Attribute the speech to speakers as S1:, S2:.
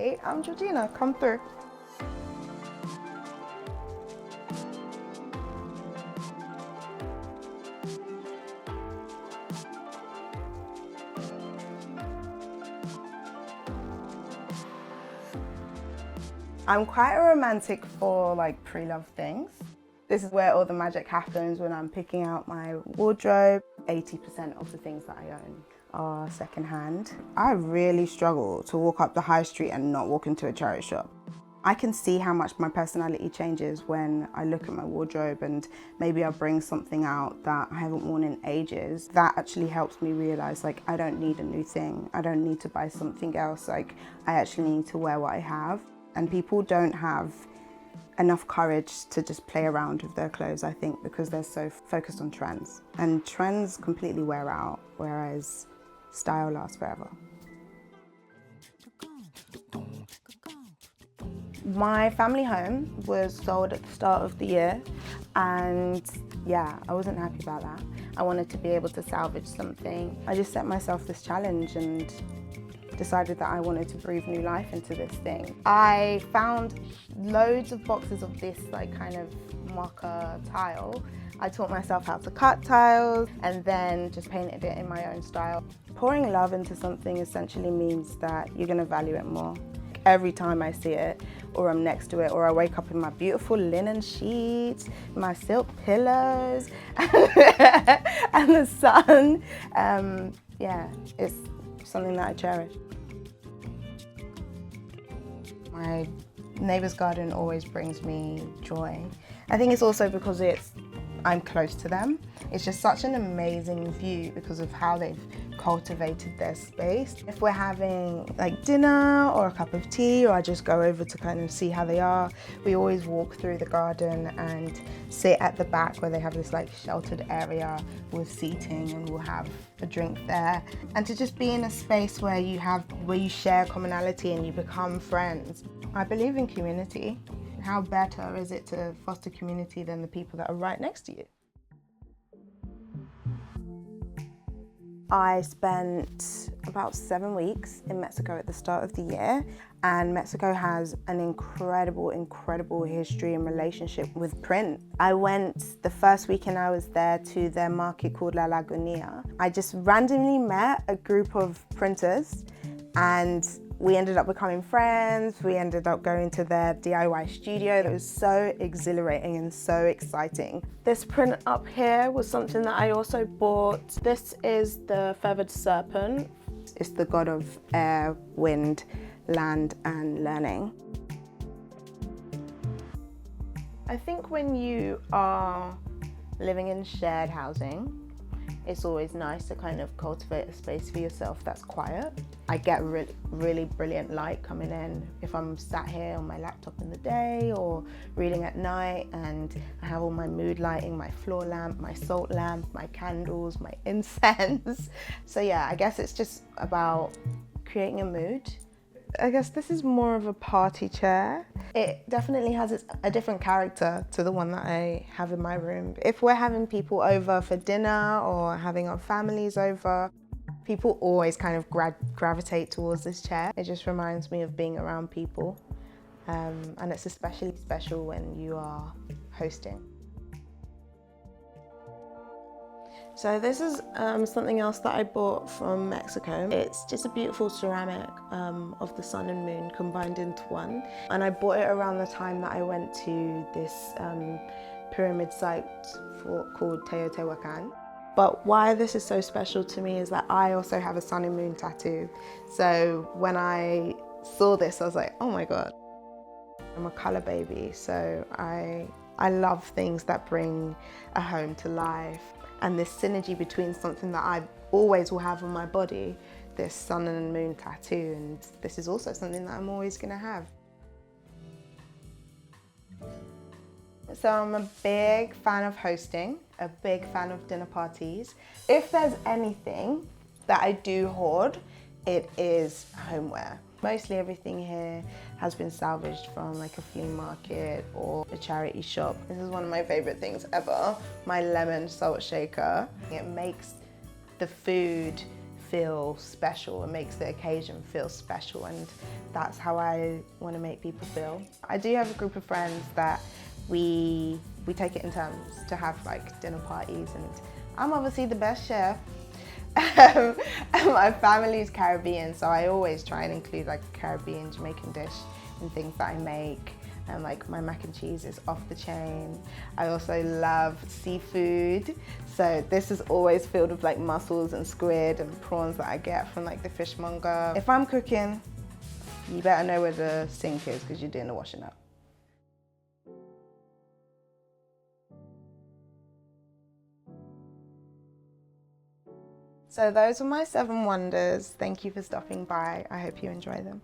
S1: Hey, I'm Georgina, come through. I'm quite a romantic for like pre-loved things. This is where all the magic happens when I'm picking out my wardrobe. 80% of the things that I own are secondhand. I really struggle to walk up the high street and not walk into a charity shop. I can see how much my personality changes when I look at my wardrobe and maybe I bring something out that I haven't worn in ages. That actually helps me realize like I don't need a new thing. I don't need to buy something else. Like I actually need to wear what I have. And people don't have enough courage to just play around with their clothes, I think, because they're so focused on trends. And trends completely wear out, whereas style lasts forever. My family home was sold at the start of the year, and yeah, I wasn't happy about that. I wanted to be able to salvage something. I just set myself this challenge and decided that I wanted to breathe new life into this thing. I found loads of boxes of this like kind of marker tile. I taught myself how to cut tiles and then just painted it in my own style. Pouring love into something essentially means that you're gonna value it more. Every time I see it, or I'm next to it, or I wake up in my beautiful linen sheets, my silk pillows, and the sun, yeah, it's something that I cherish. My neighbour's garden always brings me joy. I think it's also because I'm close to them. It's just such an amazing view because of how they've cultivated their space. If we're having like dinner or a cup of tea, or I just go over to kind of see how they are, we always walk through the garden and sit at the back where they have this like sheltered area with seating, and we'll have a drink there. And to just be in a space where you share commonality and you become friends. I believe in community. How better is it to foster community than the people that are right next to you? I spent about 7 weeks in Mexico at the start of the year, and Mexico has an incredible history and relationship with print. I went the first weekend I was there to their market called La Lagunilla. I just randomly met a group of printers and we ended up becoming friends. We ended up going to their DIY studio. It was so exhilarating and so exciting. This print up here was something that I also bought. This is the feathered serpent. It's the god of air, wind, land, and learning. I think when you are living in shared housing, it's always nice to kind of cultivate a space for yourself that's quiet. I get really brilliant light coming in if I'm sat here on my laptop in the day or reading at night, and I have all my mood lighting, my floor lamp, my salt lamp, my candles, my incense. So yeah, I guess it's just about creating a mood. I guess this is more of a party chair. It definitely has a different character to the one that I have in my room. If we're having people over for dinner or having our families over, people always kind of gravitate towards this chair. It just reminds me of being around people, and it's especially special when you are hosting. So this is something else that I bought from Mexico. It's just a beautiful ceramic of the sun and moon combined into one. And I bought it around the time that I went to this pyramid site called Teotihuacan. But why this is so special to me is that I also have a sun and moon tattoo. So when I saw this, I was like, oh my God, I'm a color baby. So I love things that bring a home to life. And this synergy between something that I always will have on my body, this sun and moon tattoo, and this is also something that I'm always gonna have. So I'm a big fan of hosting, a big fan of dinner parties. If there's anything that I do hoard, it is homeware. Mostly everything here has been salvaged from like a flea market or a charity shop. This is one of my favorite things ever, my lemon salt shaker. It makes the food feel special. It makes the occasion feel special, and that's how I want to make people feel. I do have a group of friends that we take it in turns to have like dinner parties, and I'm obviously the best chef. And my family's Caribbean, so I always try and include like a Caribbean Jamaican dish in things that I make. And like my mac and cheese is off the chain. I also love seafood, so this is always filled with like mussels and squid and prawns that I get from like the fishmonger. If I'm cooking, you better know where the sink is because you're doing the washing up. So those are my 7 wonders. Thank you for stopping by. I hope you enjoy them.